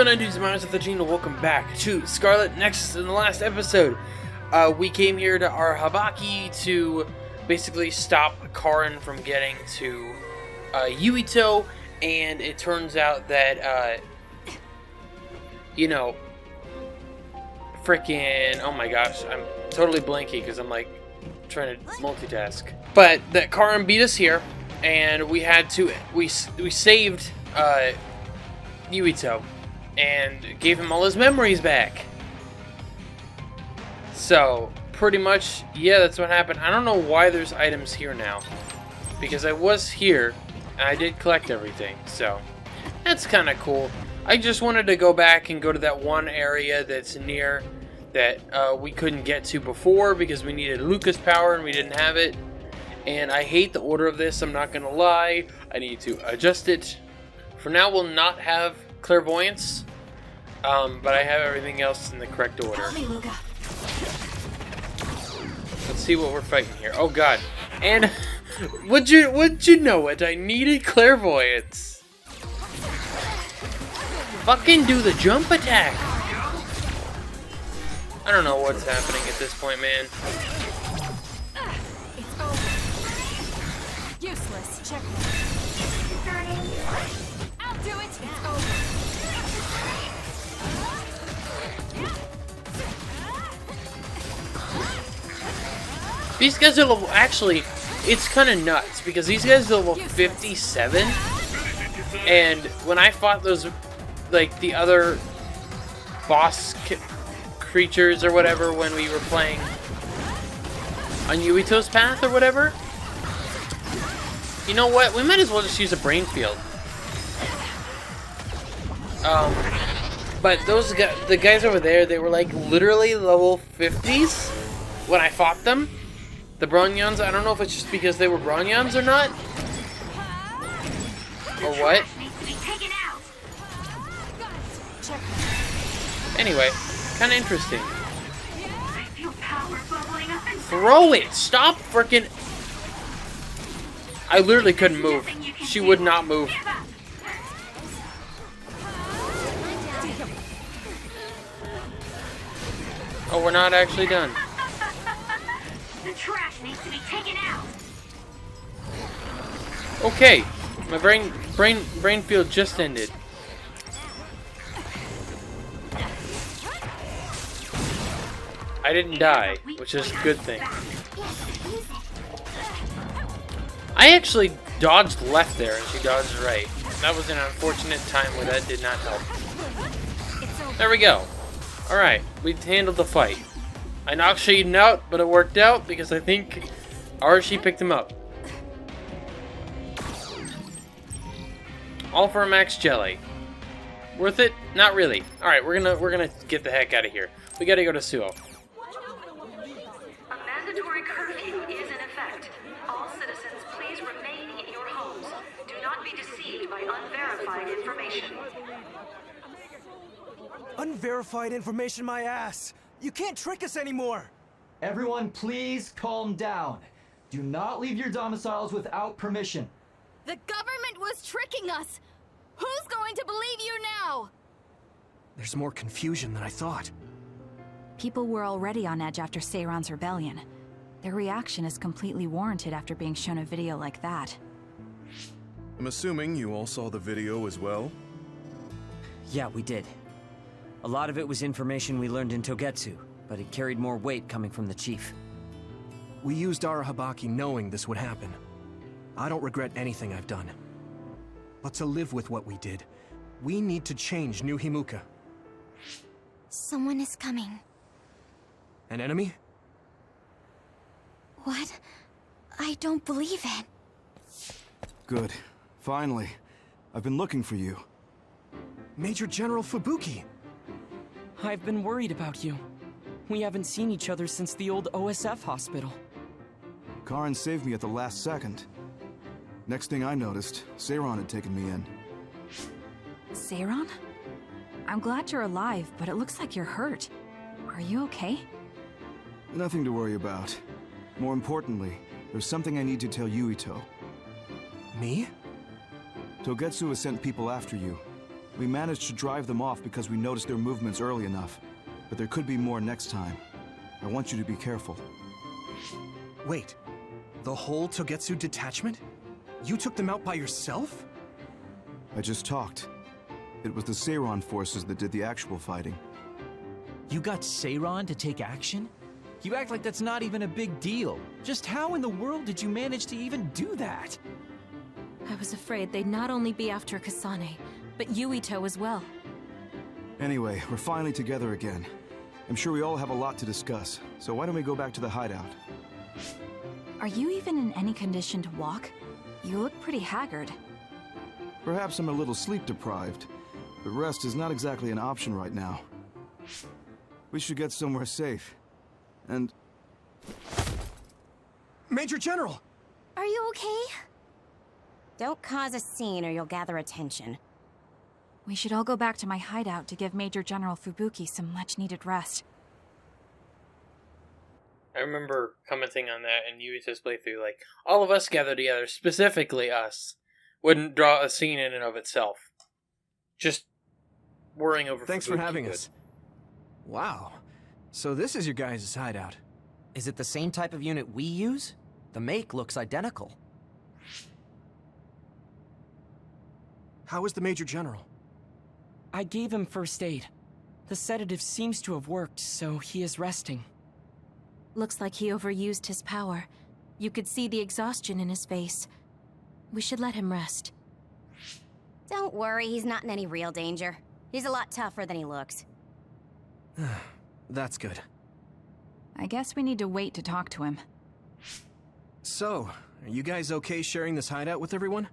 going on, dudes? My name is Gina. Welcome back to Scarlet Nexus. In the last episode, we came here to Arahabaki to basically stop Karin from getting to Yuito, and it turns out that, freaking, oh my gosh, I'm totally blanky because I'm like trying to multitask. But that Karin beat us here, and we had to, we saved Yuito and gave him all his memories back. So pretty much, yeah, that's what happened. I don't know why there's items here now, because I was here and I did collect everything, so that's kind of cool. I just wanted to go back and go to that one area that's near that we couldn't get to before because we needed Lucas power and we didn't have it. And I hate the order of this, I'm not gonna lie. I need to adjust it. For now, we'll not have clairvoyance, but I have everything else in the correct order. Let's see what we're fighting here. Oh god. And would you know it? I needed clairvoyance. Fucking do the jump attack. I don't know what's happening at this point, man. It's over. Useless. Check. I'll do it. It's over. These guys are level, actually, it's kind of nuts because these guys are level 57, and when I fought those, like, the other boss creatures or whatever when we were playing on Yuito's path or whatever, you know what, we might as well just use a brain field. But those guys, the guys over there, they were like literally level 50s when I fought them. The Bronyons, I don't know if it's just because they were Bronyons or not. Or what. Anyway, kind of interesting. Throw it! Stop frickin'... I literally couldn't move. She would not move. Oh, we're not actually done. The trash needs to be taken out. Okay, my brain field just ended. I didn't die, which is a good thing. I actually dodged left there and she dodged right. That was an unfortunate time where that did not help. There we go. Alright, we handled the fight. I knocked Shaden out, but it worked out because I think Arashi picked him up. All for a max jelly. Worth it? Not really. Alright, we're gonna get the heck out of here. We gotta go to Suo. A mandatory curfew is in effect. All citizens, please remain in your homes. Do not be deceived by unverified information. Unverified information, my ass! You can't trick us anymore! Everyone, please calm down. Do not leave your domiciles without permission. The government was tricking us! Who's going to believe you now? There's more confusion than I thought. People were already on edge after Seiran's rebellion. Their reaction is completely warranted after being shown a video like that. I'm assuming you all saw the video as well? Yeah, we did. A lot of it was information we learned in Togetsu, but it carried more weight coming from the chief. We used Arahabaki knowing this would happen. I don't regret anything I've done. But to live with what we did, we need to change New Himuka. Someone is coming. An enemy? What? I don't believe it. Good. Finally. I've been looking for you. Major General Fubuki! I've been worried about you. We haven't seen each other since the old OSF hospital. Karin saved me at the last second. Next thing I noticed, Seiran had taken me in. Seiran? I'm glad you're alive, but it looks like you're hurt. Are you okay? Nothing to worry about. More importantly, there's something I need to tell Yuito. Me? Togetsu has sent people after you. We managed to drive them off because we noticed their movements early enough. But there could be more next time. I want you to be careful. Wait, the whole Togetsu detachment? You took them out by yourself? I just talked. It was the Seiron forces that did the actual fighting. You got Seiron to take action? You act like that's not even a big deal. Just how in the world did you manage to even do that? I was afraid they'd not only be after Kasane, but Yuito as well. Anyway, we're finally together again. I'm sure we all have a lot to discuss, so why don't we go back to the hideout? Are you even in any condition to walk? You look pretty haggard. Perhaps I'm a little sleep deprived, but rest is not exactly an option right now. We should get somewhere safe. And... Major General! Are you okay? Don't cause a scene or you'll gather attention. We should all go back to my hideout to give Major General Fubuki some much-needed rest. I remember commenting on that in Yuito's playthrough, like, all of us gathered together, specifically us, wouldn't draw a scene in and of itself. Just worrying over Thanks Fubuki for having would. us. Wow. So this is your guys' hideout. Is it the same type of unit we use? The make looks identical. How is the Major General? I gave him first aid. The sedative seems to have worked, so he is resting. Looks like he overused his power. You could see the exhaustion in his face. We should let him rest. Don't worry, he's not in any real danger. He's a lot tougher than he looks. That's good. I guess we need to wait to talk to him. So, are you guys okay sharing this hideout with everyone?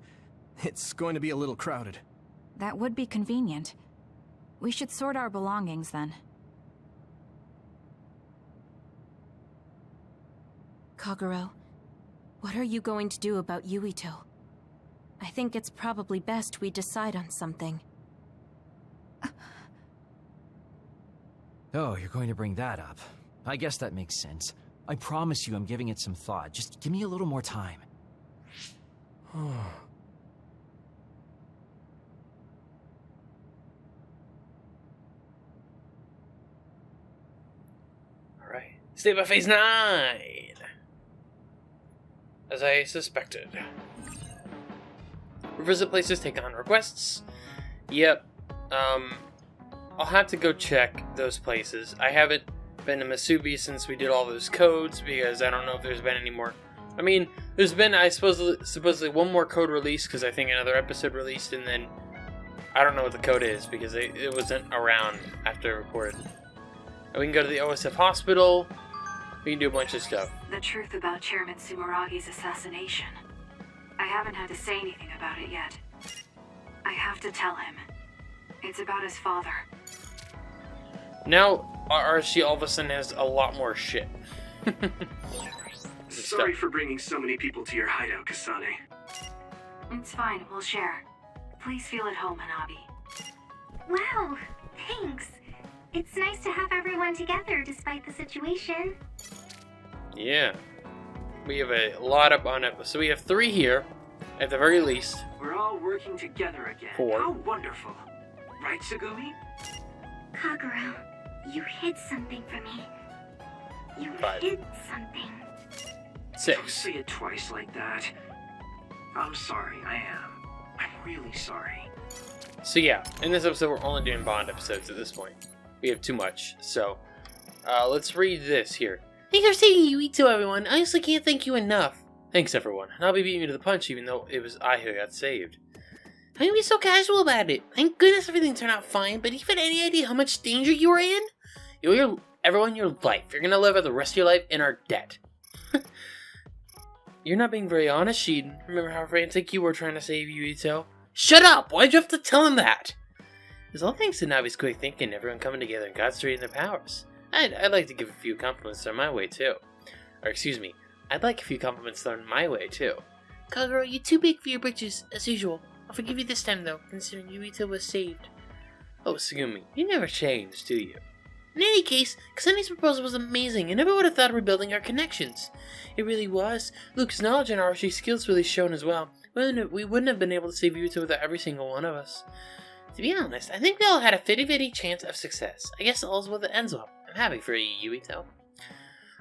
It's going to be a little crowded. That would be convenient. We should sort our belongings then. Kagero, what are you going to do about Yuito? I think it's probably best we decide on something. Oh, you're going to bring that up. I guess that makes sense. I promise you I'm giving it some thought. Just give me a little more time. Alright. Stay by phase 9! As I suspected. Revisit places, take on requests. Yep. I'll have to go check those places. I haven't been to Masubi since we did all those codes, because I don't know if there's been any more. I mean, there's been, I supposedly one more code released, because I think another episode released, and then I don't know what the code is, because it wasn't around after I recorded. And we can go to the OSF hospital. We can do a bunch of stuff. The truth about Chairman Sumeragi's assassination. I haven't had to say anything about it yet. I have to tell him. It's about his father. Now, RC all of a sudden has a lot more shit. Sorry for bringing so many people to your hideout, Kasane. It's fine, we'll share. Please feel at home, Hanabi. Wow, thanks. It's nice to have everyone together despite the situation. Yeah. We have a lot up on it. So we have 3 here, at the very least. We're all working together again. 4. How wonderful. Right, Sugumi? Kagero, you hid something from me. You 5. hid something. 6. Don't say it twice like that. I'm sorry, I am. I'm really sorry. So yeah, in this episode we're only doing Bond episodes at this point. We have too much, so let's read this here. Thanks for saving Yuito, everyone. I honestly can't thank you enough. Thanks, everyone. And I'll be beating you to the punch, even though it was I who got saved. How can you be so casual about it? Thank goodness everything turned out fine, but do you have any idea how much danger you were in? You owe everyone your life. You're gonna live out the rest of your life in our debt. You're not being very honest, Sheen. Remember how frantic you were trying to save Yuito? Shut up! Why'd you have to tell him that? It's all thanks to Navi's quick thinking, everyone coming together and concentrating their powers. I'd like to give a few compliments thrown my way, too. Or, excuse me, I'd like a few compliments thrown my way, too. Kagero, you're too big for your britches, as usual. I'll forgive you this time, though, considering Yuito was saved. Oh, Sugumi, you never changed, do you? In any case, Kasane's proposal was amazing. I never would have thought of rebuilding our connections. It really was. Luke's knowledge and RC skills really shone as well. We wouldn't have been able to save Yuito without every single one of us. To be honest, I think they all had a 50-50 chance of success. I guess all's well that ends well. I'm happy for you, Yuito.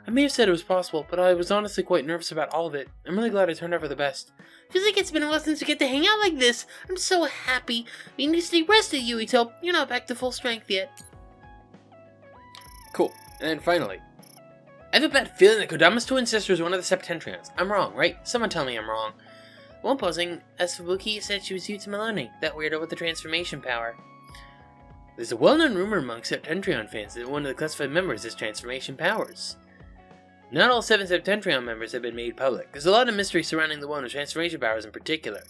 I may have said it was possible, but I was honestly quite nervous about all of it. I'm really glad it turned out for the best. Feels like it's been a while since we get to hang out like this. I'm so happy. We need to stay rested, Yuito. You're not back to full strength yet. Cool. And then finally, I have a bad feeling that Kodama's twin sister is one of the Septentrions. I'm wrong, right? Someone tell me I'm wrong. One posing, as Fubuki said she was Yuta Maloney, that weirdo with the transformation power. There's a well-known rumor among Septentrion fans that one of the classified members has transformation powers. Not all 7 Septentrion members have been made public. There's a lot of mystery surrounding the one with transformation powers in particular.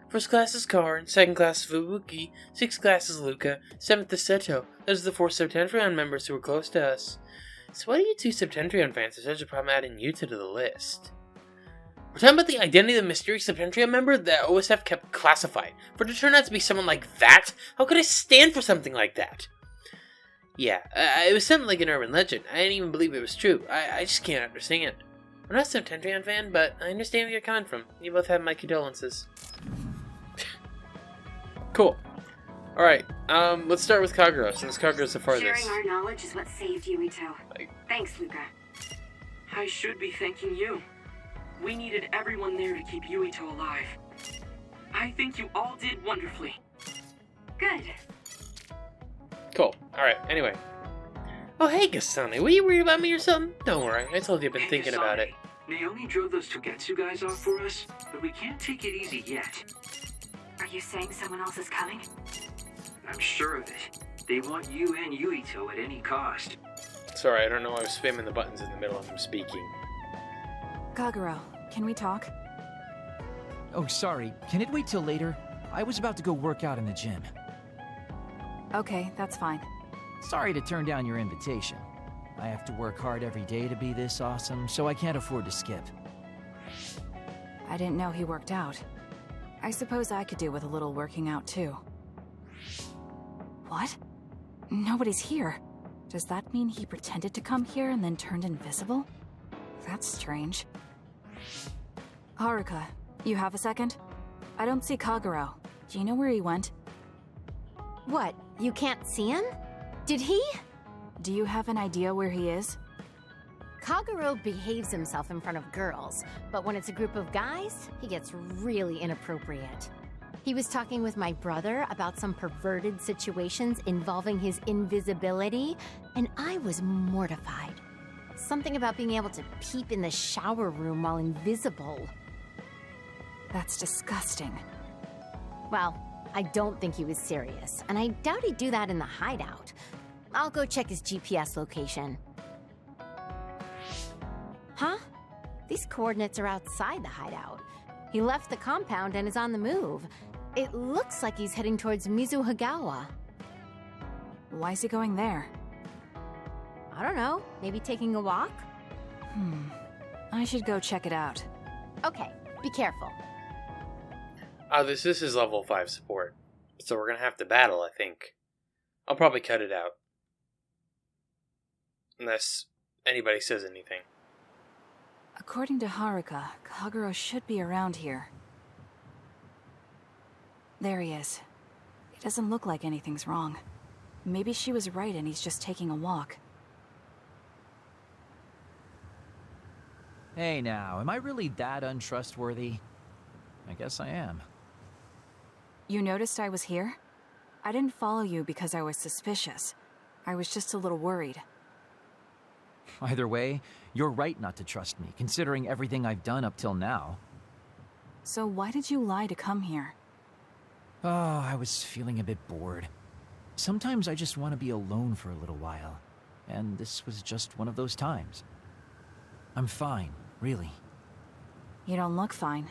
First class is Karn, second class is Fubuki, 6th class is Luca, 7th is Seto. Those are the 4 Septentrion members who are close to us. So why do you 2 Septentrion fans have such a problem adding Yuta to the list? We're talking about the identity of the mysterious Septentrion member that OSF kept classified. For it to turn out to be someone like that? How could I stand for something like that? Yeah, it was something like an urban legend. I didn't even believe it was true. I just can't understand. I'm not a Septentrion fan, but I understand where you're coming from. You both have my condolences. Cool. Alright, let's start with Kagura, since Kagura's the farthest. Sharing our knowledge is what saved Yuito. Thanks, Luca. I should be thanking you. We needed everyone there to keep Yuito alive. I think you all did wonderfully. Good. Cool. Alright, anyway. Oh, hey, Gasane, were you worried about me or something? Don't worry, I told you I've been thinking about it. Naomi drove those Togetsu guys off for us, but we can't take it easy yet. Are you saying someone else is coming? I'm sure of it. They want you and Yuito at any cost. Sorry, I don't know why I was spamming the buttons in the middle of him speaking. Kaguro, can we talk? Oh, sorry. Can it wait till later? I was about to go work out in the gym. Okay, that's fine. Sorry to turn down your invitation. I have to work hard every day to be this awesome, so I can't afford to skip. I didn't know he worked out. I suppose I could do with a little working out, too. What? Nobody's here. Does that mean he pretended to come here and then turned invisible? That's strange. Haruka, you have a second? I don't see Kaguro. Do you know where he went? What? You can't see him? Did he? Do you have an idea where he is? Kaguro behaves himself in front of girls, but when it's a group of guys, he gets really inappropriate. He was talking with my brother about some perverted situations involving his invisibility, and I was mortified. Something about being able to peep in the shower room while invisible. That's disgusting. Well, I don't think he was serious, and I doubt he'd do that in the hideout. I'll go check his GPS location. Huh? These coordinates are outside the hideout. He left the compound and is on the move. It looks like he's heading towards Mizuhagawa. Why is he going there? I don't know. Maybe taking a walk? I should go check it out. Okay, be careful. This is level 5 support, so we're gonna have to battle, I think. I'll probably cut it out. Unless anybody says anything. According to Haruka, Kaguro should be around here. There he is. It doesn't look like anything's wrong. Maybe she was right and he's just taking a walk. Hey now, am I really that untrustworthy? I guess I am. You noticed I was here? I didn't follow you because I was suspicious. I was just a little worried. Either way, you're right not to trust me, considering everything I've done up till now. So why did you lie to come here? Oh, I was feeling a bit bored. Sometimes I just want to be alone for a little while. And this was just one of those times. I'm fine, really. You don't look fine.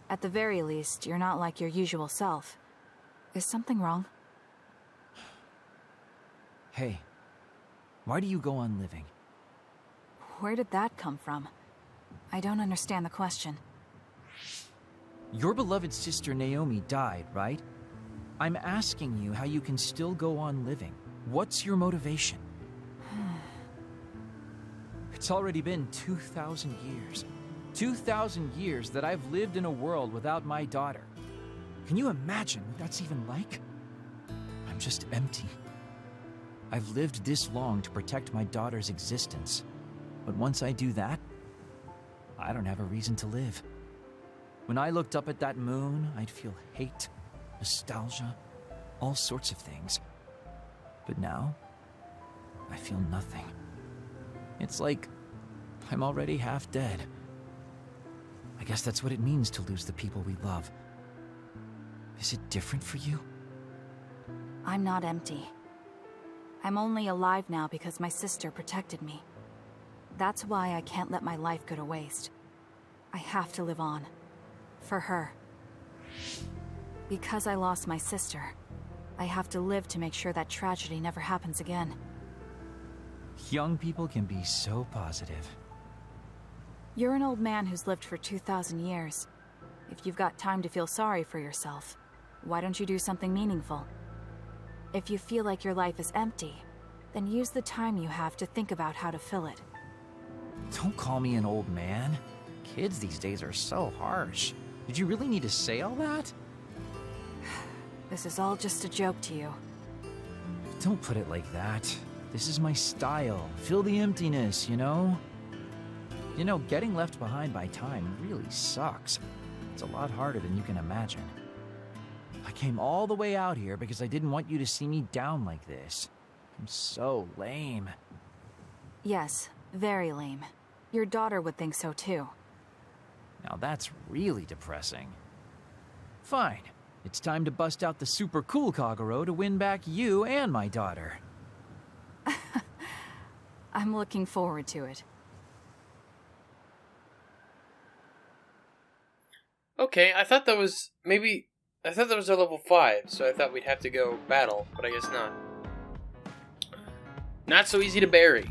At the very least, you're not like your usual self. Is something wrong? Hey, why do you go on living? Where did that come from? I don't understand the question. Your beloved sister Naomi died, right? I'm asking you how you can still go on living. What's your motivation? It's already been 2,000 years. 2,000 years that I've lived in a world without my daughter. Can you imagine what that's even like? just empty. I've lived this long to protect my daughter's existence, but once I do that, I don't have a reason to live. When I looked up at that moon, I'd feel hate, nostalgia, all sorts of things. But now, I feel nothing. It's like I'm already half dead. I guess that's what it means to lose the people we love. Is it different for you? I'm not empty. I'm only alive now because my sister protected me. That's why I can't let my life go to waste. I have to live on. For her. Because I lost my sister, I have to live to make sure that tragedy never happens again. Young people can be so positive. You're an old man who's lived for 2,000 years. If you've got time to feel sorry for yourself, why don't you do something meaningful? If you feel like your life is empty, then use the time you have to think about how to fill it. Don't call me an old man. Kids these days are so harsh. Did you really need to say all that? This is all just a joke to you. Don't put it like that. This is my style. Fill the emptiness, you know? You know, getting left behind by time really sucks. It's a lot harder than you can imagine. I came all the way out here because I didn't want you to see me down like this. I'm so lame. Yes, very lame. Your daughter would think so too. Now that's really depressing. Fine. It's time to bust out the super cool Kagero to win back you and my daughter. I'm looking forward to it. Okay, I thought that was a level 5, so I thought we'd have to go battle, but I guess not. Not so easy to bury.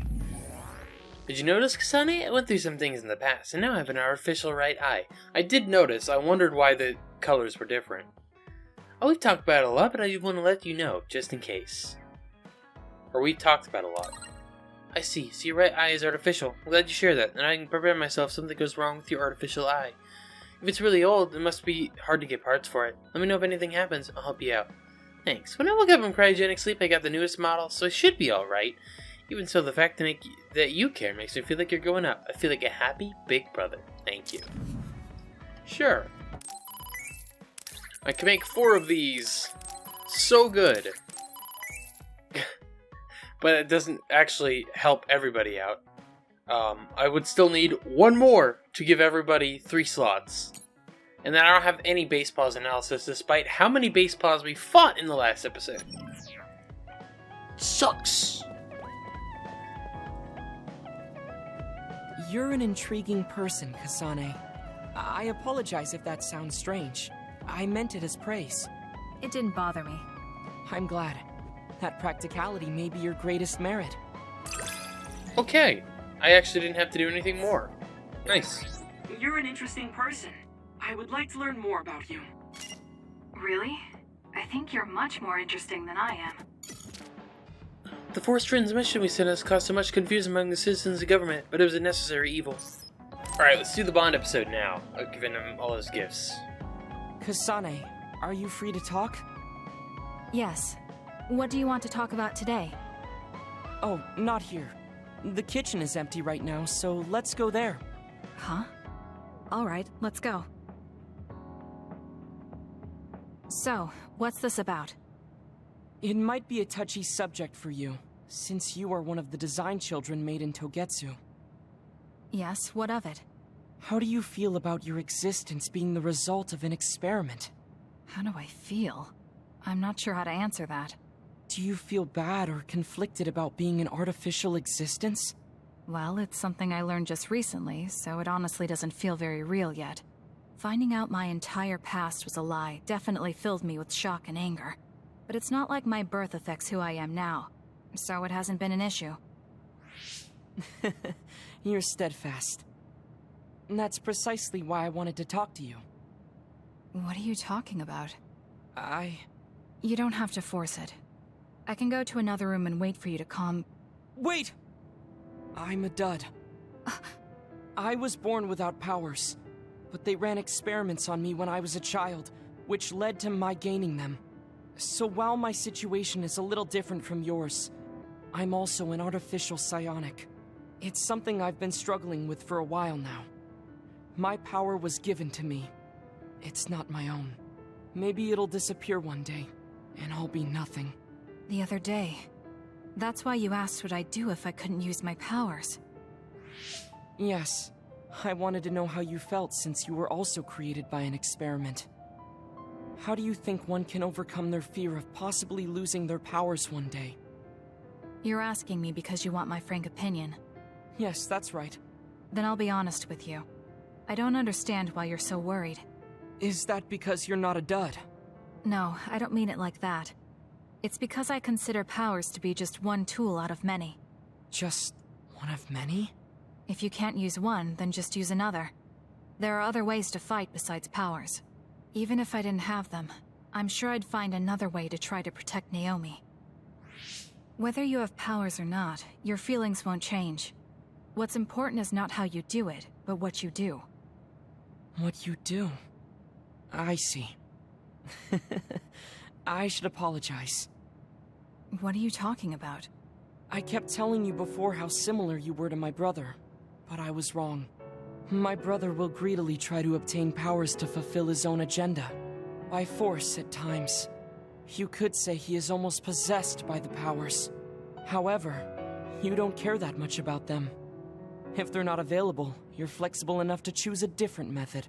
Did you notice, Kasane? I went through some things in the past, and now I have an artificial right eye. I did notice. I wondered why the colors were different. Oh, we've talked about it a lot, but I just want to let you know, just in case. Or we talked about it a lot. I see. So your right eye is artificial. I'm glad you share that, and I can prepare myself if something goes wrong with your artificial eye. If it's really old, it must be hard to get parts for it. Let me know if anything happens. I'll help you out. Thanks. When I woke up from cryogenic sleep, I got the newest model, so it should be alright. Even so, the fact that you care makes me feel like you're going up. I feel like a happy big brother. Thank you. Sure. I can make 4 of these. So good. But it doesn't actually help everybody out. I would still need 1 more to give everybody 3 slots. And then I don't have any base pause analysis despite how many base pause we fought in the last episode. Sucks. You're an intriguing person, Kasane. I apologize if that sounds strange. I meant it as praise. It didn't bother me. I'm glad. That practicality may be your greatest merit. Okay. I actually didn't have to do anything more. Nice. You're an interesting person. I would like to learn more about you. Really? I think you're much more interesting than I am. The forced transmission we sent us caused so much confusion among the citizens of the government, but it was a necessary evil. Alright, let's do the Bond episode now. I've given him all his gifts. Kasane, are you free to talk? Yes. What do you want to talk about today? Oh, not here. The kitchen is empty right now, so let's go there. Huh? Alright, let's go. So, what's this about? It might be a touchy subject for you, since you are one of the design children made in Togetsu. Yes, what of it? How do you feel about your existence being the result of an experiment? How do I feel? I'm not sure how to answer that. Do you feel bad or conflicted about being an artificial existence? Well, it's something I learned just recently, so it honestly doesn't feel very real yet. Finding out my entire past was a lie definitely filled me with shock and anger. But it's not like my birth affects who I am now, so it hasn't been an issue. You're steadfast. And that's precisely why I wanted to talk to you. What are you talking about? You don't have to force it. I can go to another room and wait for you to calm... Wait! I'm a dud. I was born without powers, but they ran experiments on me when I was a child, which led to my gaining them. So while my situation is a little different from yours, I'm also an artificial psionic. It's something I've been struggling with for a while now. My power was given to me. It's not my own. Maybe it'll disappear one day, and I'll be nothing. The other day. That's why you asked what I'd do if I couldn't use my powers. Yes. I wanted to know how you felt since you were also created by an experiment. How do you think one can overcome their fear of possibly losing their powers one day? You're asking me because you want my frank opinion. Yes, that's right. Then I'll be honest with you. I don't understand why you're so worried. Is that because you're not a dud? No, I don't mean it like that. It's because I consider powers to be just one tool out of many. Just one of many? If you can't use one, then just use another. There are other ways to fight besides powers. Even if I didn't have them, I'm sure I'd find another way to try to protect Naomi. Whether you have powers or not, your feelings won't change. What's important is not how you do it, but what you do. What you do? I see. I should apologize. What are you talking about? I kept telling you before how similar you were to my brother, but I was wrong. My brother will greedily try to obtain powers to fulfill his own agenda. By force at times. You could say he is almost possessed by the powers. However, you don't care that much about them. If they're not available, you're flexible enough to choose a different method.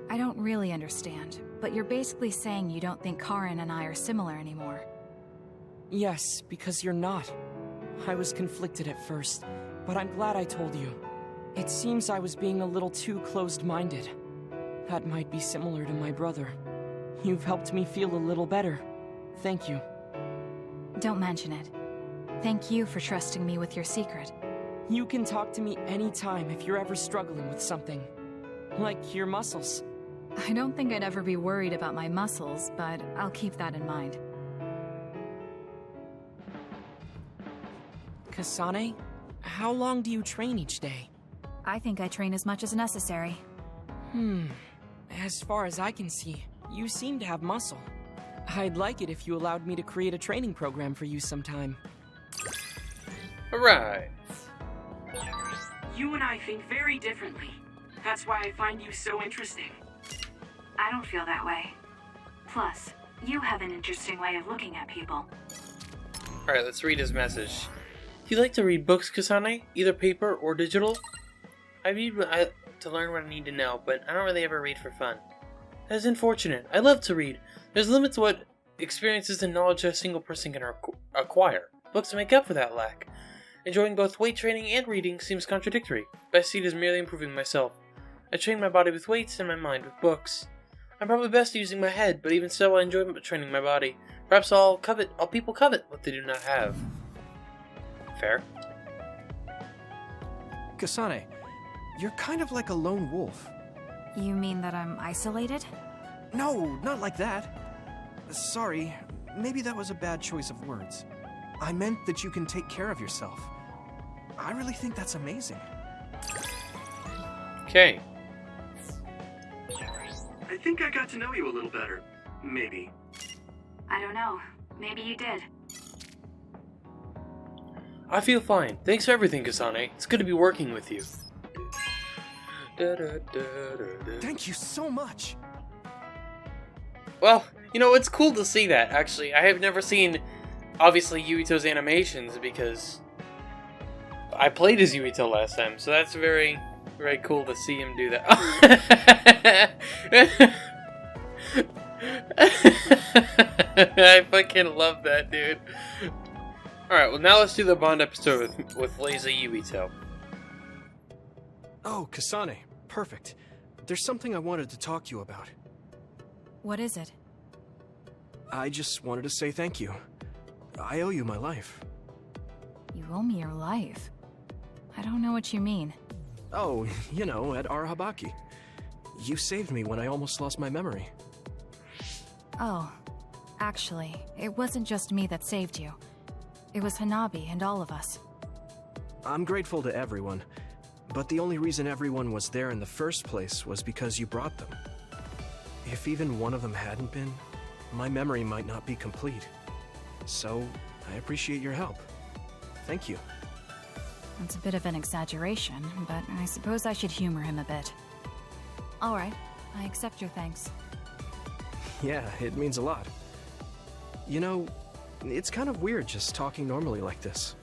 I don't really understand, but you're basically saying you don't think Karin and I are similar anymore. Yes, because you're not. I was conflicted at first, but I'm glad I told you. It seems I was being a little too closed-minded. That might be similar to my brother. You've helped me feel a little better. Thank you. Don't mention it. Thank you for trusting me with your secret. You can talk to me anytime if you're ever struggling with something. Like your muscles. I don't think I'd ever be worried about my muscles, but I'll keep that in mind. Kasane, how long do you train each day? I think I train as much as necessary. As far as I can see, you seem to have muscle. I'd like it if you allowed me to create a training program for you sometime. Alright. You and I think very differently. That's why I find you so interesting. I don't feel that way. Plus, you have an interesting way of looking at people. Alright, let's read his message. Do you like to read books, Kasane? Either paper or digital? I read to learn what I need to know, but I don't really ever read for fun. That is unfortunate. I love to read. There's limits to what experiences and knowledge a single person can acquire. Books make up for that lack. Enjoying both weight training and reading seems contradictory, but I see it as merely improving myself. I train my body with weights and my mind with books. I'm probably best using my head, but even so I enjoy training my body. Perhaps all people covet what they do not have. Fair. Kasane, you're kind of like a lone wolf. You mean that I'm isolated? No, not like that. Sorry, maybe that was a bad choice of words. I meant that you can take care of yourself. I really think that's amazing. Okay. I think I got to know you a little better. Maybe. I don't know. Maybe you did. I feel fine. Thanks for everything, Kasane. It's good to be working with you. Thank you so much. Well, you know, it's cool to see that, actually. I have never seen, obviously, Yuito's animations, because I played as Yuito last time, so that's very, very cool to see him do that. I fucking love that, dude. Alright, well now let's do the Bond episode with Lazy Yuito. Oh, Kasane, perfect. There's something I wanted to talk to you about. What is it? I just wanted to say thank you. I owe you my life. You owe me your life? I don't know what you mean. Oh, you know, at Arahabaki. You saved me when I almost lost my memory. Oh, actually, it wasn't just me that saved you. It was Hanabi and all of us. I'm grateful to everyone, but the only reason everyone was there in the first place was because you brought them. If even one of them hadn't been, my memory might not be complete. So, I appreciate your help. Thank you. It's a bit of an exaggeration, but I suppose I should humor him a bit. Alright, I accept your thanks. Yeah, it means a lot. You know, it's kind of weird just talking normally like this.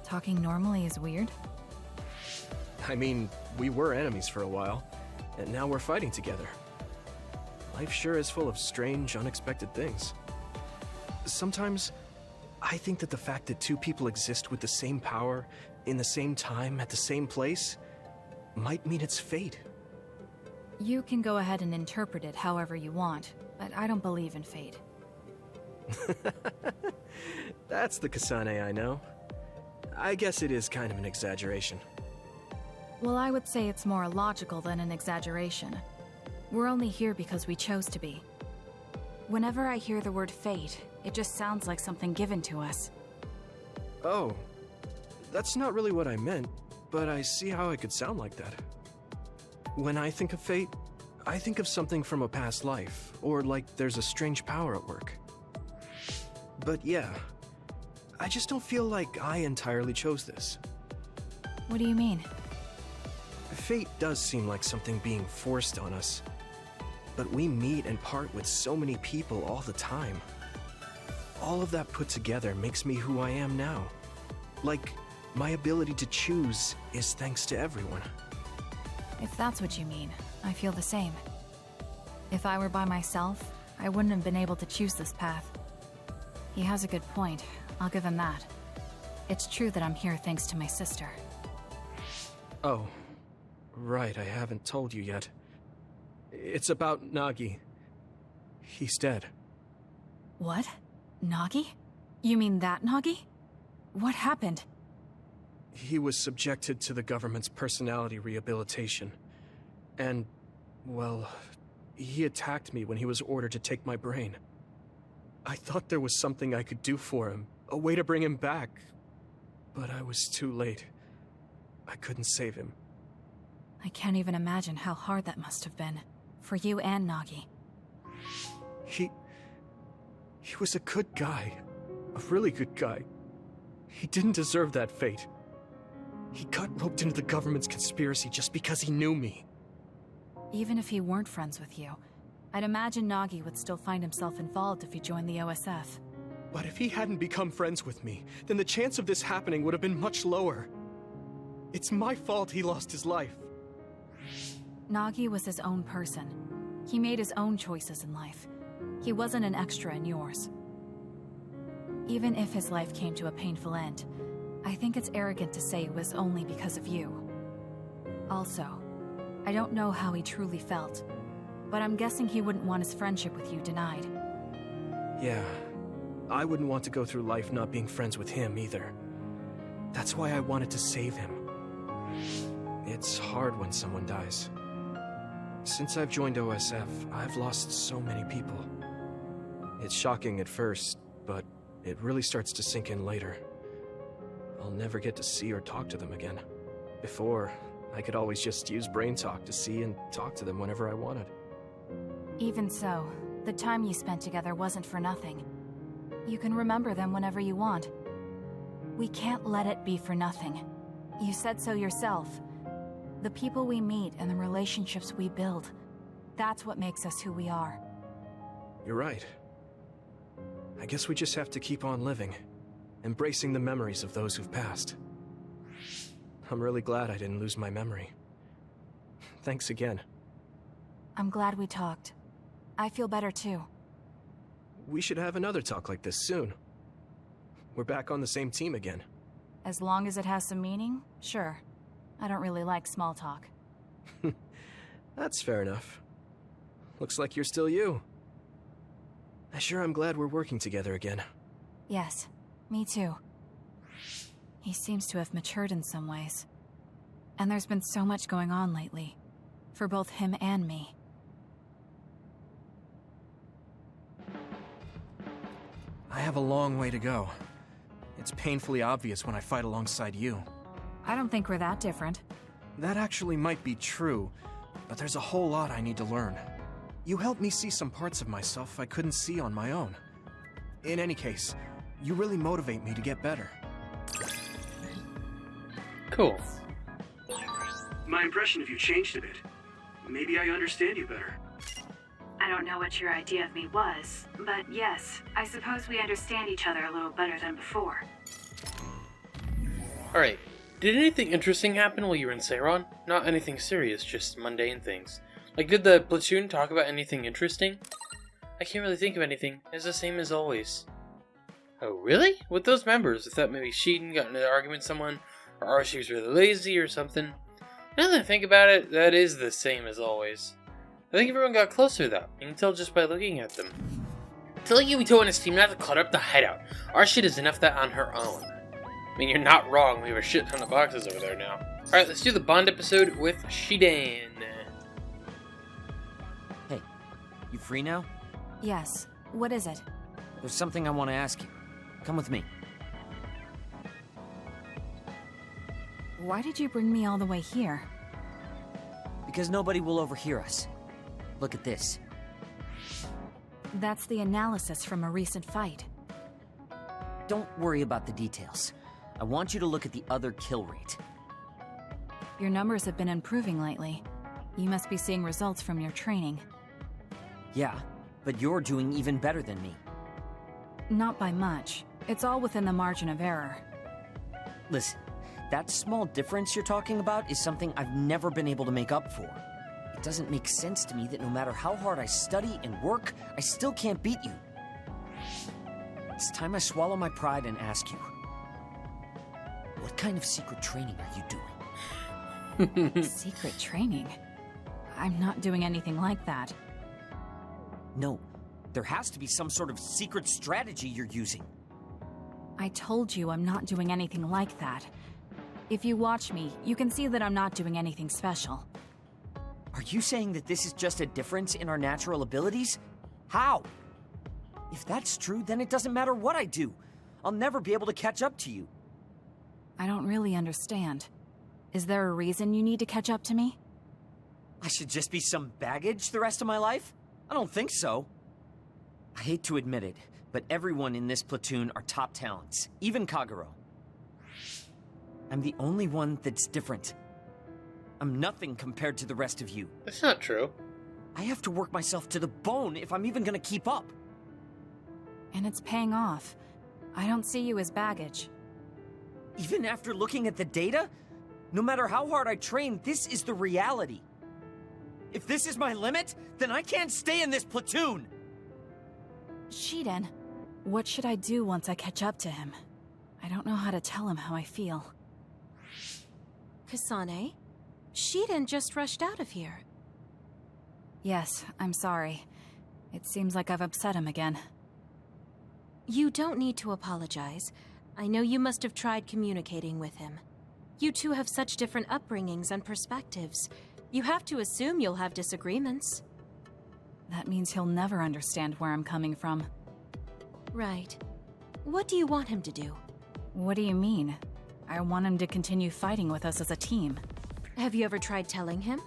Talking normally is weird? I mean, we were enemies for a while, and now we're fighting together. Life sure is full of strange, unexpected things. Sometimes, I think that the fact that two people exist with the same power, in the same time, at the same place, might mean it's fate. You can go ahead and interpret it however you want, but I don't believe in fate. That's the Kasane I know. I guess it is kind of an exaggeration. Well, I would say it's more logical than an exaggeration. We're only here because we chose to be. Whenever I hear the word fate, it just sounds like something given to us. Oh, that's not really what I meant, but I see how it could sound like that. When I think of fate, I think of something from a past life, or like there's a strange power at work. But yeah, I just don't feel like I entirely chose this. What do you mean? Fate does seem like something being forced on us. But we meet and part with so many people all the time. All of that put together makes me who I am now. Like, my ability to choose is thanks to everyone. If that's what you mean, I feel the same. If I were by myself, I wouldn't have been able to choose this path. He has a good point, I'll give him that. It's true that I'm here thanks to my sister. Oh, right, I haven't told you yet. It's about Nagi. He's dead. What? Nagi? You mean that Nagi? What happened? He was subjected to the government's personality rehabilitation. And, well, he attacked me when he was ordered to take my brain. I thought there was something I could do for him, a way to bring him back. But I was too late. I couldn't save him. I can't even imagine how hard that must have been. For you and Nagi. He was a good guy. A really good guy. He didn't deserve that fate. He got roped into the government's conspiracy just because he knew me. Even if he weren't friends with you, I'd imagine Nagi would still find himself involved if he joined the OSF. But if he hadn't become friends with me, then the chance of this happening would have been much lower. It's my fault he lost his life. Nagi was his own person. He made his own choices in life. He wasn't an extra in yours. Even if his life came to a painful end, I think it's arrogant to say it was only because of you. Also, I don't know how he truly felt, but I'm guessing he wouldn't want his friendship with you denied. Yeah, I wouldn't want to go through life not being friends with him either. That's why I wanted to save him. It's hard when someone dies. Since I've joined OSF, I've lost so many people. It's shocking at first, but it really starts to sink in later. I'll never get to see or talk to them again. Before, I could always just use brain talk to see and talk to them whenever I wanted. Even so, the time you spent together wasn't for nothing. You can remember them whenever you want. We can't let it be for nothing. You said so yourself. The people we meet and the relationships we build, that's what makes us who we are. You're right. I guess we just have to keep on living, embracing the memories of those who've passed. I'm really glad I didn't lose my memory. Thanks again. I'm glad we talked. I feel better too. We should have another talk like this soon. We're back on the same team again. As long as it has some meaning, sure. I don't really like small talk. That's fair enough. Looks like you're still you. I sure am glad we're working together again. Yes, me too. He seems to have matured in some ways. And there's been so much going on lately. For both him and me. I have a long way to go. It's painfully obvious when I fight alongside you. I don't think we're that different. That actually might be true, but there's a whole lot I need to learn. You helped me see some parts of myself I couldn't see on my own. In any case, you really motivate me to get better. Cool. My impression of you changed a bit. Maybe I understand you better. I don't know what your idea of me was, but yes, I suppose we understand each other a little better than before. Alright, did anything interesting happen while you were in Seiron? Not anything serious, just mundane things. Like, did the platoon talk about anything interesting? I can't really think of anything. It's the same as always. Oh, really? With those members, I thought maybe Sheehan got into an argument with someone, or she was really lazy or something. Now that I think about it, that is the same as always. I think everyone got closer though. You can tell just by looking at them. Tell Yuito and his team not to clutter up the hideout. Our shit is enough that on her own. I mean, you're not wrong. We have a shit ton of boxes over there now. Alright, let's do the Bond episode with Shidan. Hey, you free now? Yes. What is it? There's something I want to ask you. Come with me. Why did you bring me all the way here? Because nobody will overhear us. Look at this. That's the analysis from a recent fight. Don't worry about the details. I want you to look at the other kill rate. Your numbers have been improving lately. You must be seeing results from your training. Yeah, but you're doing even better than me. Not by much. It's all within the margin of error. Listen, that small difference you're talking about is something I've never been able to make up for. It doesn't make sense to me that no matter how hard I study and work, I still can't beat you. It's time I swallow my pride and ask you, what kind of secret training are you doing? Secret training? I'm not doing anything like that. No, there has to be some sort of secret strategy you're using. I told you I'm not doing anything like that. If you watch me, you can see that I'm not doing anything special. Are you saying that this is just a difference in our natural abilities? How? If that's true, then it doesn't matter what I do. I'll never be able to catch up to you. I don't really understand. Is there a reason you need to catch up to me? I should just be some baggage the rest of my life? I don't think so. I hate to admit it, but everyone in this platoon are top talents, even Kagero. I'm the only one that's different. I'm nothing compared to the rest of you. That's not true. I have to work myself to the bone if I'm even gonna keep up. And it's paying off. I don't see you as baggage. Even after looking at the data? No matter how hard I train, this is the reality. If this is my limit, then I can't stay in this platoon! Shiden, what should I do once I catch up to him? I don't know how to tell him how I feel. Kasane? Shiden just rushed out of here. Yes, I'm sorry. It seems like I've upset him again. You don't need to apologize. I know you must have tried communicating with him. You two have such different upbringings and perspectives. You have to assume you'll have disagreements. That means he'll never understand where I'm coming from. Right. What do you want him to do? What do you mean? I want him to continue fighting with us as a team. Have you ever tried telling him?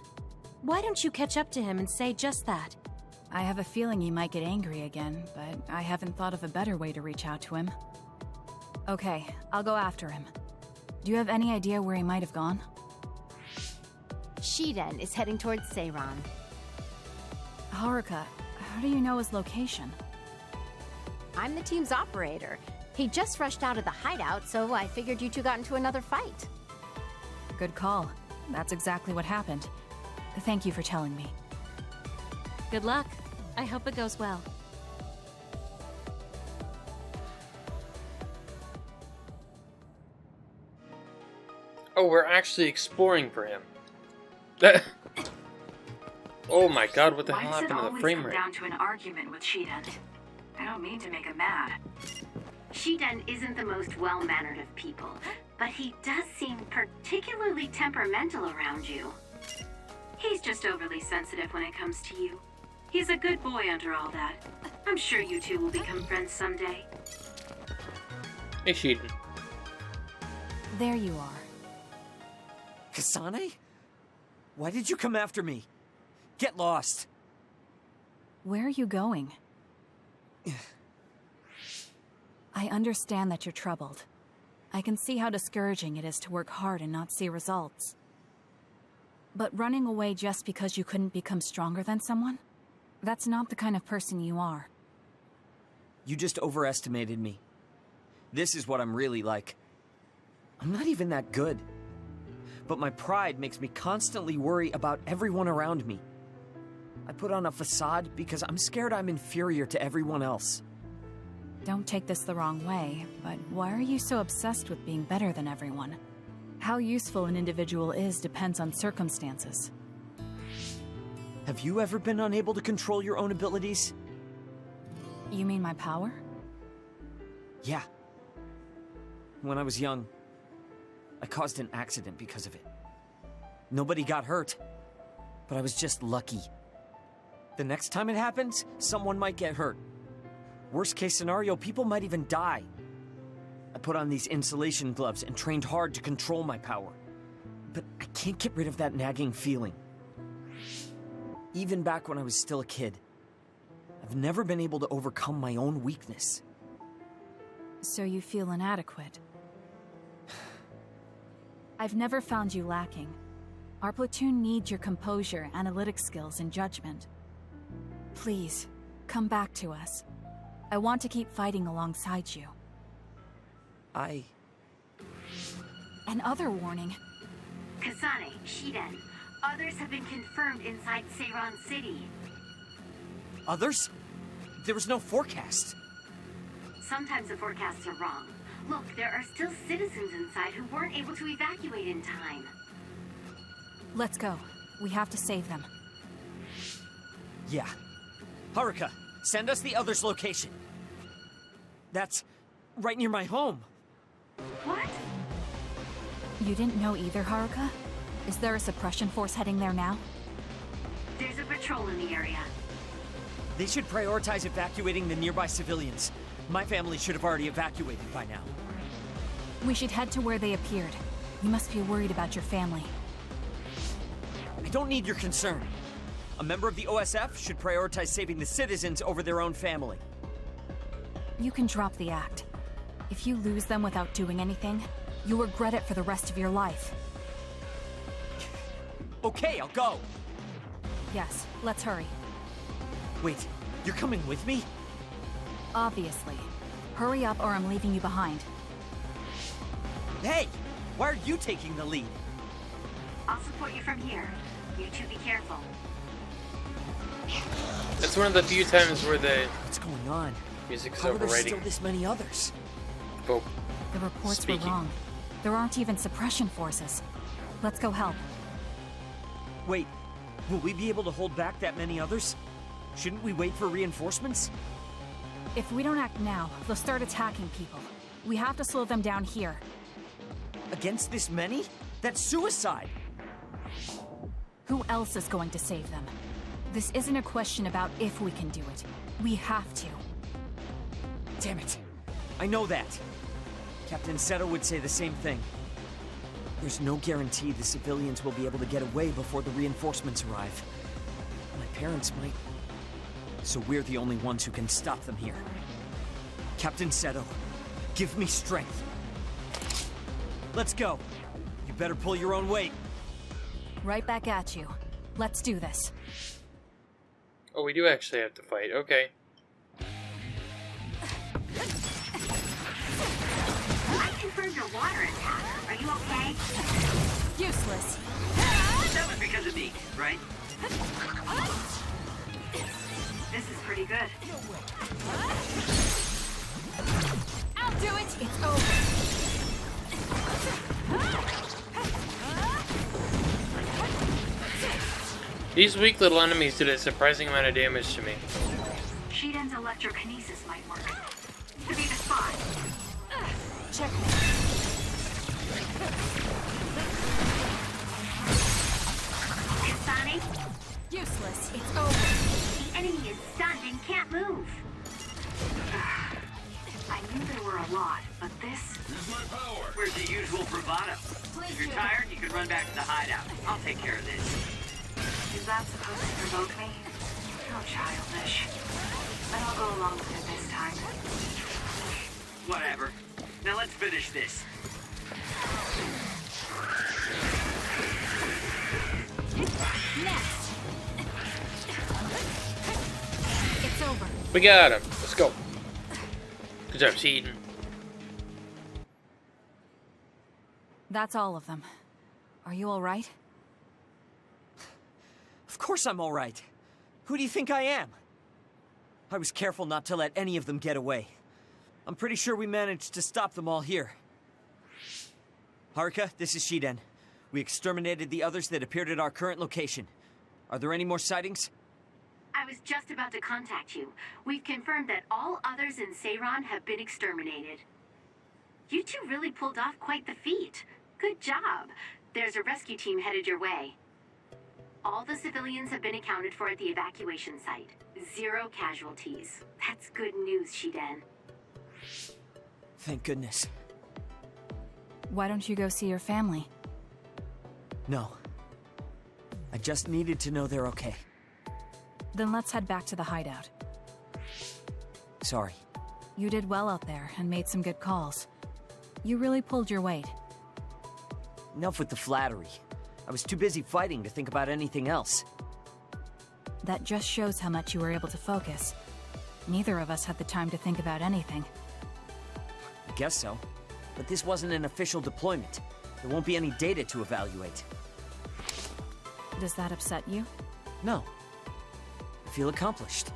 Why don't you catch up to him and say just that? I have a feeling he might get angry again, but I haven't thought of a better way to reach out to him. Okay, I'll go after him. Do you have any idea where he might have gone? Shiden is heading towards Seiron. Haruka, how do you know his location? I'm the team's operator. He just rushed out of the hideout, so I figured you two got into another fight. Good call. That's exactly what happened. Thank you for telling me. Good luck. I hope it goes well. Oh, we're actually exploring for him. Oh my god, what the hell happened to the frame rate? Why does it always come down to an argument with Shiden? I don't mean to make him mad. Shiden isn't the most well-mannered of people, but he does seem particularly temperamental around you. He's just overly sensitive when it comes to you. He's a good boy under all that. I'm sure you two will become friends someday. Hey, Shiden. There you are. Kasane? Why did you come after me? Get lost. Where are you going? I understand that you're troubled. I can see how discouraging it is to work hard and not see results. But running away just because you couldn't become stronger than someone? That's not the kind of person you are. You just overestimated me. This is what I'm really like. I'm not even that good. But my pride makes me constantly worry about everyone around me. I put on a facade because I'm scared I'm inferior to everyone else. Don't take this the wrong way, but why are you so obsessed with being better than everyone? How useful an individual is depends on circumstances. Have you ever been unable to control your own abilities? You mean my power? Yeah. When I was young, I caused an accident because of it. Nobody got hurt, but I was just lucky. The next time it happens, someone might get hurt. Worst case scenario, people might even die. I put on these insulation gloves and trained hard to control my power. But I can't get rid of that nagging feeling. Even back when I was still a kid, I've never been able to overcome my own weakness. So you feel inadequate? I've never found you lacking. Our platoon needs your composure, analytic skills, and judgment. Please, come back to us. I want to keep fighting alongside you. Another warning. Kasane, Shiden, others have been confirmed inside Seiran City. Others? There was no forecast. Sometimes the forecasts are wrong. Look, there are still citizens inside who weren't able to evacuate in time. Let's go. We have to save them. Yeah. Haruka, send us the others' location. That's right near my home. What? You didn't know either, Haruka? Is there a suppression force heading there now? There's a patrol in the area. They should prioritize evacuating the nearby civilians. My family should have already evacuated by now. We should head to where they appeared. You must be worried about your family. I don't need your concern. A member of the OSF should prioritize saving the citizens over their own family. You can drop the act. If you lose them without doing anything, you'll regret it for the rest of your life. Okay, I'll go. Yes, let's hurry. Wait, you're coming with me? Obviously. Hurry up or I'm leaving you behind. Hey! Why are you taking the lead? I'll support you from here. You two be careful. That's one of the few times where the What's going on? Music is How are there overriding. still this many others? Oh, The reports speaking. were wrong. There aren't even suppression forces. Let's go help. Wait, will we be able to hold back that many others? Shouldn't we wait for reinforcements? If we don't act now, they'll start attacking people. We have to slow them down here. Against this many? That's suicide! Who else is going to save them? This isn't a question about if we can do it. We have to. Damn it. I know that. Captain Seto would say the same thing. There's no guarantee the civilians will be able to get away before the reinforcements arrive. My parents might. So we're the only ones who can stop them here. Captain Seto, give me strength. Let's go. You better pull your own weight. Right back at you. Let's do this. Oh, we do actually have to fight. Okay. I confirmed your water attack. Are you okay? Useless. That was because of me, right? This is pretty good. I'll do it. It's over. These weak little enemies did a surprising amount of damage to me. Shiden's electrokinesis might work. Could be the spot. Check. Kasane, Useless. It's over. the enemy is stunned and can't move. I knew there were a lot, but this... Here's my power. Where's the usual bravado? If you're tired, you can run back to the hideout. I'll take care of this. Is that supposed to provoke me? How childish. But I'll go along with it this time. Whatever. Now let's finish this. Next. It's over. We got him. Let's go. Good job, Seaton. That's all of them. Are you all right? Of course I'm all right. Who do you think I am? I was careful not to let any of them get away. I'm pretty sure we managed to stop them all here. Haruka, this is Shiden. We exterminated the others that appeared at our current location. Are there any more sightings? I was just about to contact you. We've confirmed that all others in Seiran have been exterminated. You two really pulled off quite the feat. Good job. There's a rescue team headed your way. All the civilians have been accounted for at the evacuation site. 0 casualties. That's good news, Shiden. Thank goodness. Why don't you go see your family? No. I just needed to know they're okay. Then let's head back to the hideout. Sorry. You did well out there and made some good calls. You really pulled your weight. Enough with the flattery. I was too busy fighting to think about anything else. That just shows how much you were able to focus. Neither of us had the time to think about anything. I guess so. But this wasn't an official deployment. There won't be any data to evaluate. Does that upset you? No. I feel accomplished.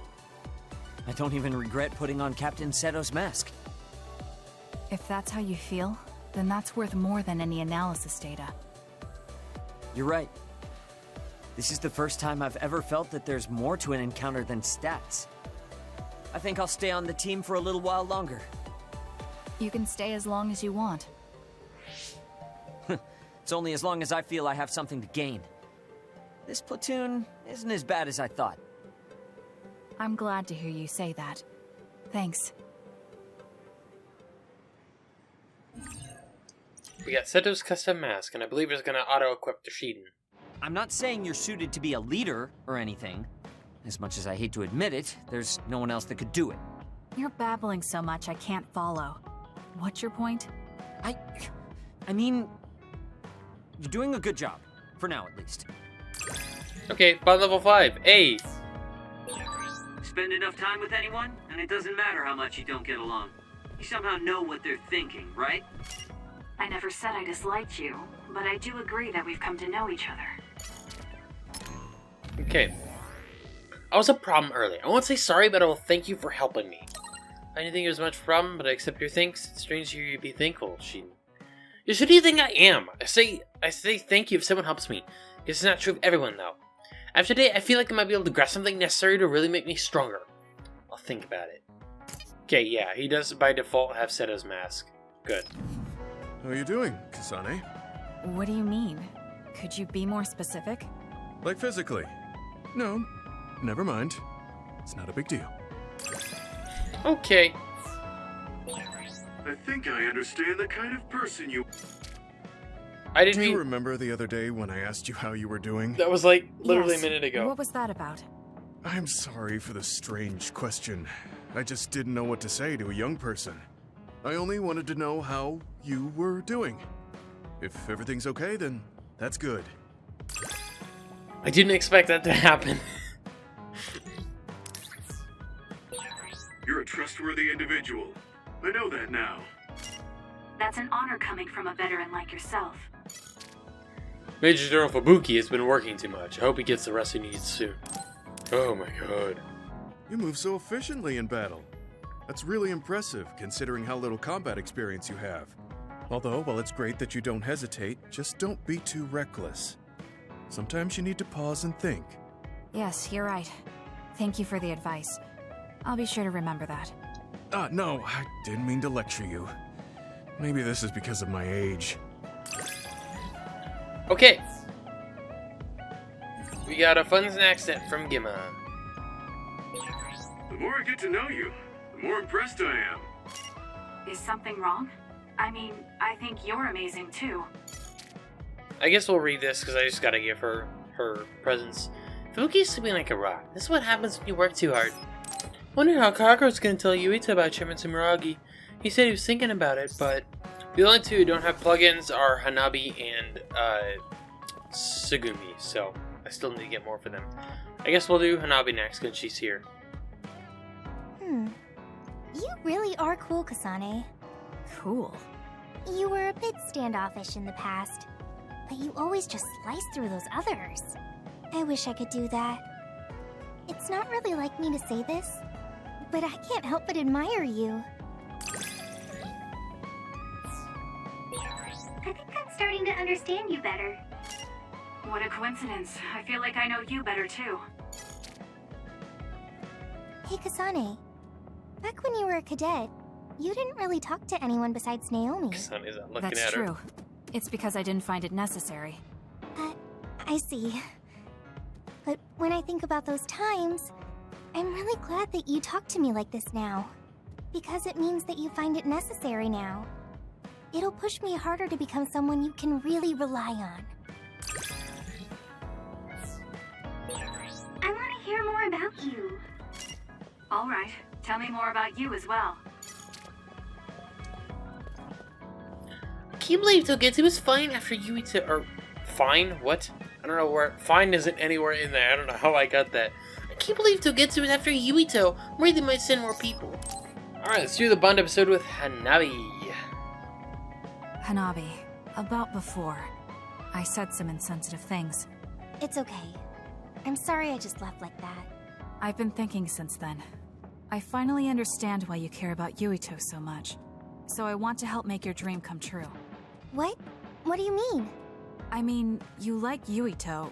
I don't even regret putting on Captain Seto's mask. If that's how you feel, then that's worth more than any analysis data. You're right. This is the first time I've ever felt that there's more to an encounter than stats. I think I'll stay on the team for a little while longer. You can stay as long as you want. It's only as long as I feel I have something to gain. This platoon isn't as bad as I thought. I'm glad to hear you say that. Thanks. We got Seto's custom mask, and I believe it's going to auto-equip to Shiden. I'm not saying you're suited to be a leader or anything. As much as I hate to admit it, there's no one else that could do it. You're babbling so much I can't follow. What's your point? I mean, you're doing a good job. For now, at least. Okay, bond level 5. A. Spend enough time with anyone, and it doesn't matter how much you don't get along. You somehow know what they're thinking, right? I never said I disliked you, but I do agree that we've come to know each other. Okay. I was a problem earlier. I won't say sorry, but I will thank you for helping me. I didn't think it was much problem, but I accept your thanks. It's strange to hear you be thankful, Shiden. Yes, who do you think I am? I say thank you if someone helps me. Guess it's not true of everyone, though. After today, I feel like I might be able to grasp something necessary to really make me stronger. I'll think about it. Okay, yeah, he does by default have Seto's mask. Good. How are you doing, Kasane? What do you mean? Could you be more specific? Like physically? No, never mind. It's not a big deal. Okay. I think I understand the kind of person you... Do you remember the other day when I asked you how you were doing? That was like literally Yes. a minute ago. What was that about? I'm sorry for the strange question. I just didn't know what to say to a young person. I only wanted to know how you were doing. If everything's okay, then that's good. I didn't expect that to happen. You're a trustworthy individual. I know that now. That's an honor coming from a veteran like yourself. Major General Fubuki has been working too much. I hope he gets the rest he needs soon. Oh my god. You move so efficiently in battle. That's really impressive, considering how little combat experience you have. Although, while it's great that you don't hesitate, just don't be too reckless. Sometimes you need to pause and think. Yes, you're right. Thank you for the advice. I'll be sure to remember that. No, I didn't mean to lecture you. Maybe this is because of my age. Okay. We got a fun snack set from Gima. The more I get to know you, the more impressed I am. Is something wrong? I mean, I think you're amazing too. I guess we'll read this because I just gotta give her presents. Fuki's sleeping like a rock. This is what happens when you work too hard. Wonder how Kakuro's gonna tell Yuito about Chairman Sumeragi. He said he was thinking about it, but the only two who don't have plugins are Hanabi and Tsugumi, so I still need to get more for them. I guess we'll do Hanabi next because she's here. You really are cool, Kasane. Cool. You were a bit standoffish in the past, but you always just slice through those others. I wish I could do that. It's not really like me to say this, but I can't help but admire you. I think I'm starting to understand you better. What a coincidence. I feel like I know you better too. Hey, Kasane. Back when you were a cadet, you didn't really talk to anyone besides Naomi. Kasane's not looking That's at her. true. It's because I didn't find it necessary. I see. But when I think about those times, I'm really glad that you talk to me like this now. Because it means that you find it necessary now. It'll push me harder to become someone you can really rely on. I want to hear more about you. All right, tell me more about you as well. I can't believe Togetsu was fine after Yuito, or fine? What? I don't know where, fine isn't anywhere in there, I don't know how I got that. I can't believe Togetsu was after Yuito. I'm worried they might send more people. Alright, let's do the Bond episode with Hanabi. Hanabi, about before, I said some insensitive things. It's okay. I'm sorry I just left like that. I've been thinking since then. I finally understand why you care about Yuito so much. So I want to help make your dream come true. What? What do you mean? I mean, you like Yuito.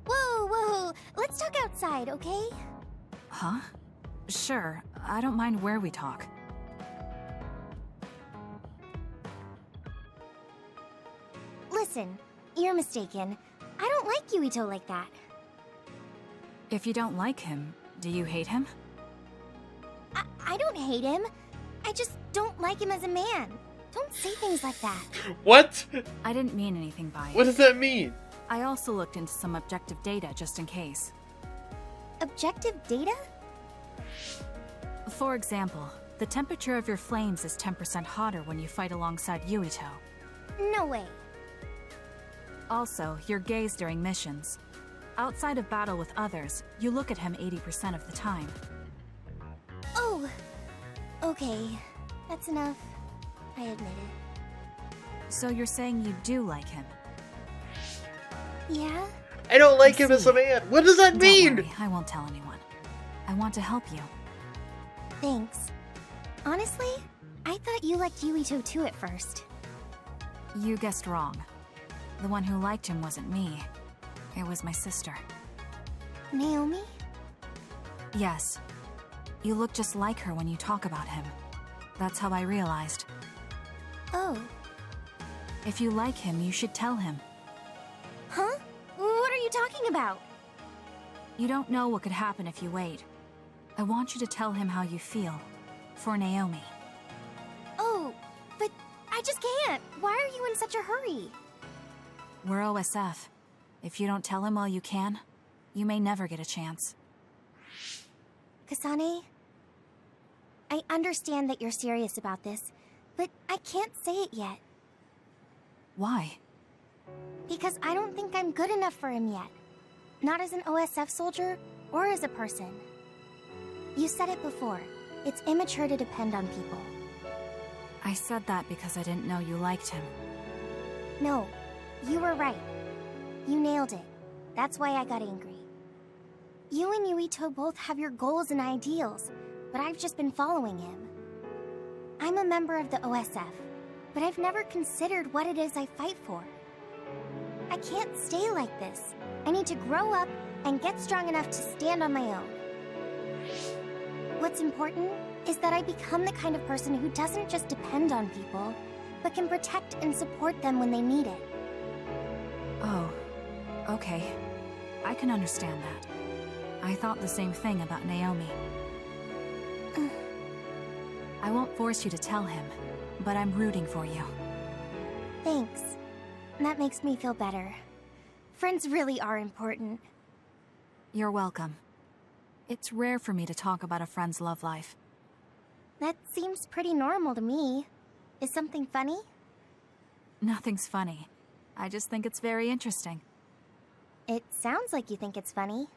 Whoa! Let's talk outside, okay? Huh? Sure, I don't mind where we talk. Listen, you're mistaken. I don't like Yuito like that. If you don't like him, do you hate him? I don't hate him. I just don't like him as a man. Don't say things like that. What? I didn't mean anything by it. What does that mean? I also looked into some objective data just in case. Objective data? For example, the temperature of your flames is 10% hotter when you fight alongside Yuito. No way. Also, your gaze during missions. Outside of battle with others, you look at him 80% of the time. Oh, okay. That's enough. I admit it. So you're saying you do like him? Yeah? I don't like him as a man. What does that mean? Don't worry, I won't tell anyone. I want to help you. Thanks. Honestly, I thought you liked Yuito too at first. You guessed wrong. The one who liked him wasn't me. It was my sister. Naomi? Yes. You look just like her when you talk about him. That's how I realized. Oh. If you like him, you should tell him. Huh? What are you talking about? You don't know what could happen if you wait. I want you to tell him how you feel. For Naomi. Oh, but I just can't. Why are you in such a hurry? We're OSF. If you don't tell him while you can, you may never get a chance. Kasane, I understand that you're serious about this, but I can't say it yet. Why? Because I don't think I'm good enough for him yet. Not as an OSF soldier, or as a person. You said it before. It's immature to depend on people. I said that because I didn't know you liked him. No, you were right. You nailed it. That's why I got angry. You and Yuito both have your goals and ideals, but I've just been following him. I'm a member of the OSF, but I've never considered what it is I fight for. I can't stay like this. I need to grow up and get strong enough to stand on my own. What's important is that I become the kind of person who doesn't just depend on people, but can protect and support them when they need it. Oh, okay. I can understand that. I thought the same thing about Naomi. I won't force you to tell him, but I'm rooting for you. Thanks. That makes me feel better. Friends really are important. You're welcome. It's rare for me to talk about a friend's love life. That seems pretty normal to me. Is something funny? Nothing's funny. I just think it's very interesting. It sounds like you think it's funny.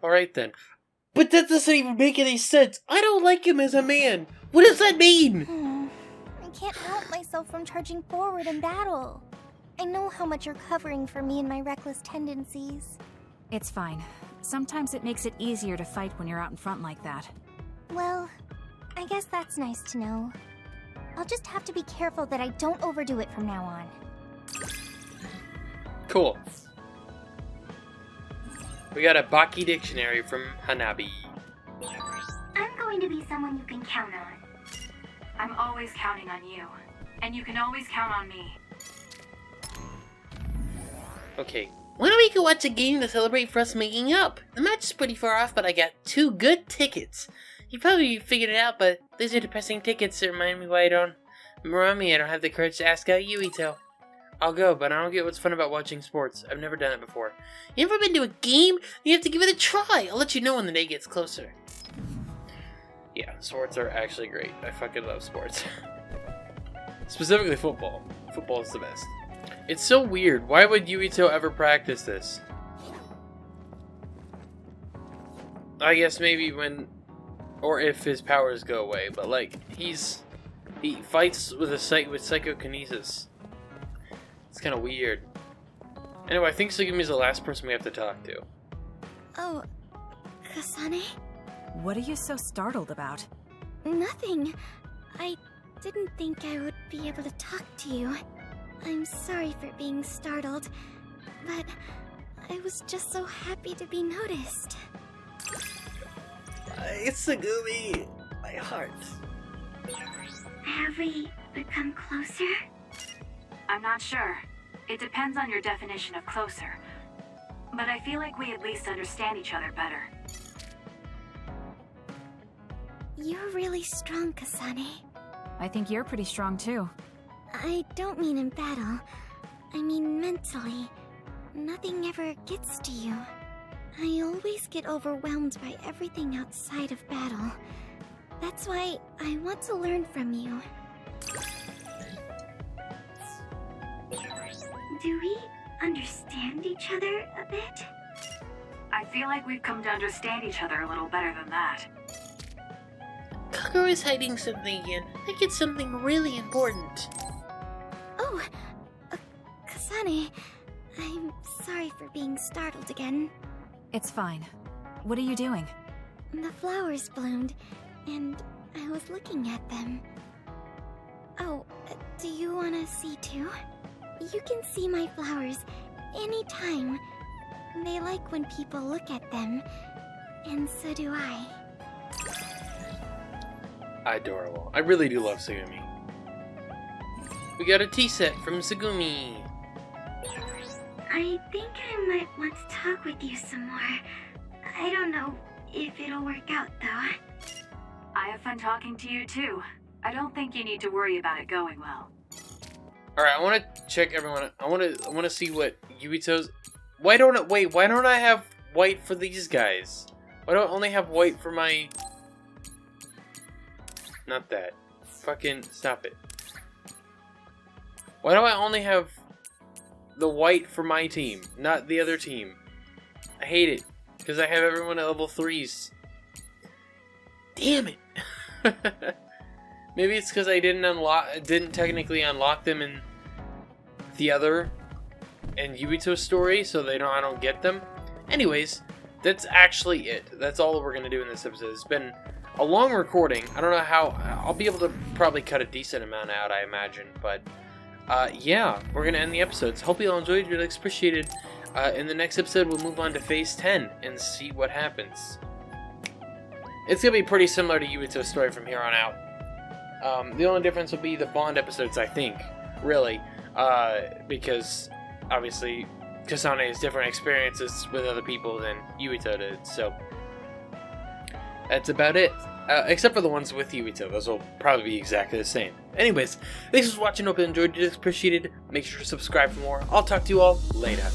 Alright then. But that doesn't even make any sense. I don't like him as a man. What does that mean? I can't help myself from charging forward in battle. I know how much you're covering for me and my reckless tendencies. It's fine. Sometimes it makes it easier to fight when you're out in front like that. Well, I guess that's nice to know. I'll just have to be careful that I don't overdo it from now on. Cool. We got a Baki dictionary from Hanabi. I'm going to be someone you can count on. I'm always counting on you. And you can always count on me. Okay. Why don't we go watch a game to celebrate for us making up? The match is pretty far off, but I got 2 good tickets. You probably figured it out, but these are depressing tickets that remind me I don't have the courage to ask out Yuito. I'll go, but I don't get what's fun about watching sports. I've never done it before. You ever been to a game? You have to give it a try. I'll let you know when the day gets closer. Yeah, sports are actually great. I fucking love sports. Specifically football. Football is the best. It's so weird. Why would Yuito ever practice this? I guess maybe when, or if his powers go away, but like, he fights with psychokinesis. It's kind of weird. Anyway, I think Tsugumi's the last person we have to talk to. Oh, Kasane? What are you so startled about? Nothing. I didn't think I would be able to talk to you. I'm sorry for being startled, but I was just so happy to be noticed. It's Tsugumi, my heart. Have we become closer? I'm not sure. It depends on your definition of closer. But I feel like we at least understand each other better. You're really strong, Kasane. I think you're pretty strong too. I don't mean in battle. I mean mentally. Nothing ever gets to you. I always get overwhelmed by everything outside of battle. That's why I want to learn from you. Do we understand each other a bit? I feel like we've come to understand each other a little better than that. Kagura is hiding something again. I think it's something really important. Oh, Kasane, I'm sorry for being startled again. It's fine. What are you doing? The flowers bloomed, and I was looking at them. Oh, do you want to see too? You can see my flowers anytime. They like when people look at them, and so do I. Adorable. I really do love Tsugumi. We got a tea set from Tsugumi. I think I might want to talk with you some more. I don't know if it'll work out, though. I have fun talking to you, too. I don't think you need to worry about it going well. Alright, I want to check everyone. I want to see what Yuito's... Why don't I have white for these guys? Why do I only have white for my... Not that. Fucking stop it. Why do I only have the white for my team, not the other team? I hate it. Because I have everyone at level 3s. Damn it! Maybe it's because I didn't technically unlock them in the other and Yuito's story, so I don't get them. Anyways, that's actually it. That's all we're gonna do in this episode. It's been a long recording. I don't know how. I'll be able to probably cut a decent amount out, I imagine. But yeah, we're gonna end the episodes. Hope you all enjoyed. Really appreciated. In the next episode, we'll move on to Phase 10 and see what happens. It's gonna be pretty similar to Yuito's story from here on out. The only difference will be the Bond episodes, I think, really, because obviously Kasane has different experiences with other people than Yuito did, so that's about it. Except for the ones with Yuito. Those will probably be exactly the same. Anyways, thanks for watching. Hope you enjoyed it. Appreciated. Make sure to subscribe for more. I'll talk to you all later.